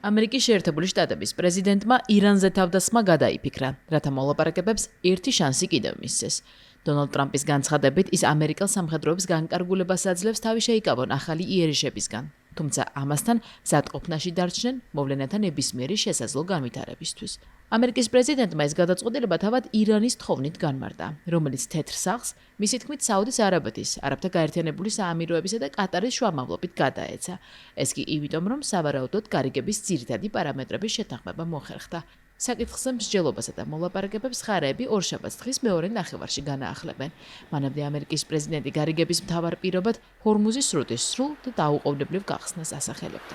ამერიკის შეერთებული შტატების პრეზიდენტმა ირანზე თავდასხმა გადაიფიქრა, რათა მოლაპარაკებებს ერთი შანსი კიდევ მისცეს. დონალდ ტრამპის განცხადებით ის ამერიკელ სამხედროების განკარგულებას აძლევს თავი შეიკავონ ახალი იერიშებისგან. თუმცა ამასთან მზადყოფნაში დარჩნენ მოვლენათა ნებისმიერი შესაძლო განვითარებისთვის. ამერიკის პრეზიდენტმა ეს გადაწყვეტილება თავად ირანის თხოვნით განმარტა, რომელიც თეთრ სახლს მისი თქმით საუდის არაბეთის, არაბთა გაერთიანებული საამიროებისა და კატარის შუამავლობით გადაეცა. ეს კი იმიტომ, რომ სავარაუდოდ გარიგების ძირითადი პარამეტრების შეთანხმება მოხერხდა. საკითხზე მსჯელობასა და მოლაპარაკებებს მხარეები ორშაბათს დღის მეორე ნახევარში განაახლებენ. მანამდე ამერიკის პრეზიდენტი გარიგების მთავარ პირობად ჰორმუზის სრუტის სრულ და დაუყოვნებლივ გახსნას ასახელებდა.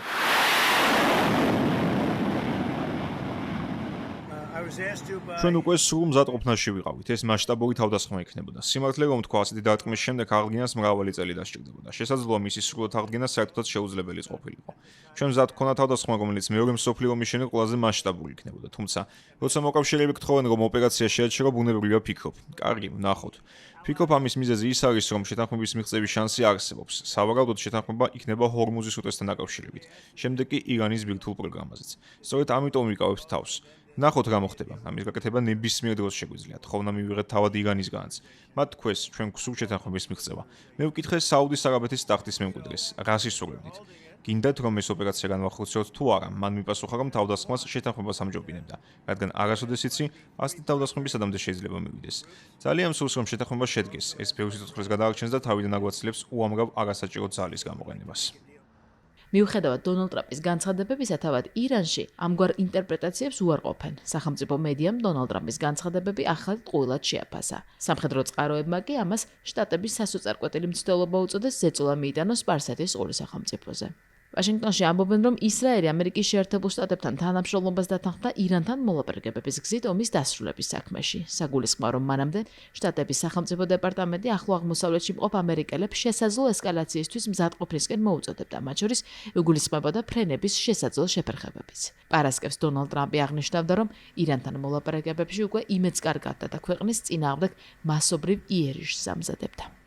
ჩვენ უკვე სრულ მზადყოფნაში ვიყავით. ეს მასშტაბური თავდასხმა იქნებოდა. სიმართლე რომ თქვა, ასეთი დარტყმის შემდეგ აღდგენას მრავალი წელი დასჭირდებოდა. შესაძლოა მისი სრულად აღდგენა საერთოდაც შეუძლებელი ყოფილიყო. ჩვენ მზად გქონდა თავდასხმა, რომელიც მეორე მსოფლიო ომის შემდეგ ყველაზე მასშტაბური იქნებოდა. თუმცა, როცა მოკავშირეები გთხოვენ, რომ ოპერაცია შეაჩერო, ბუნებრივია ფიქრობ. კარგი, ვნახოთ. ფიქრობ ამის მიზეზი ის არის, რომ შეთანხმების მიღწევის შანსი არსებობს. სავარაუდოდ შეთანხმება იქნება ჰორმუზის სრუტესთან დაკავშირებით. შემდეგ კი ირანის ბირთვულ პროგრამაზეც. სწორედ ამიტომ ვიკავებთ თავს. ნახოთ რა მოხდება. ამის გაკეთება ნებისმიერ დროს შეგვიძლია. თხოვნა მივიღეთ თავად ირანისგანაც. მათ თქვეს, ჩვენ გვსურთ შეთანხმების მიღწევა. მე ვკითხე საუდის არაბეთის ტახტის მემკვიდრეს, რას ისურვებდით? გინდათ რომ ეს ოპერაცია განვახორციელოთ თუ არა? მან მიპასუხა, რომ თავდასხმას შეთანხმებას ამჯობინებდა, რადგან არასოდეს იცი, ასეთი თავდასხმების ადამდე შეიძლება მივიდეს. ძალიან მსურს რომ შეთანხმება შედგეს. ეს ბევრი სიცოცხლის გადაარჩენს და თავიდან აგვაცილებს უამრავ არასაჭირო ძალის გამოყენებას. მიუხედავად დონალდ ტრამპის განცხადებებისა, თავად ირანში ამგვარ ინტერპრეტაციებს უარყოფენ. სახელმწიფო მედიამ დონალდ ტრამპის განცხადებები ახალ ტყუილად შეაფასა. სამხედრო წყაროებმა კი ამას შტატების სასოწარკვეთილი მცდელობა უწოდეს ზეწოლა მიიტანოს სპარსეთის ყურის სახელმწიფოზე. ვაშინგტონში ამბობენ, რომ ისრაელი ამერიკის შეერთებულ შტატებთან თანამშრომლობას დათანხმდა ირანთან მოლაპარაკებების გზით ომის დასრულების საქმეში. საგულისხმოა, რომ მანამდე შტატების სახელმწიფო დეპარტამენტი ახლო აღმოსავლეთში მყოფ ამერიკელებს შესაძლო ესკალაციისთვის მზადყოფნისკენ მოუწოდებდა, მათ შორის იგულისხმებოდა ფრენების შესაძლო შეფერხებებიც. პარასკევს დონალდ ტრამპი აღნიშნავდა, რომ ირანთან მოლაპარაკებებში უკვე იმედს კარგავდა და ქვეყნის წინააღმდეგ მასობრივ იერიშს ამზადებდა.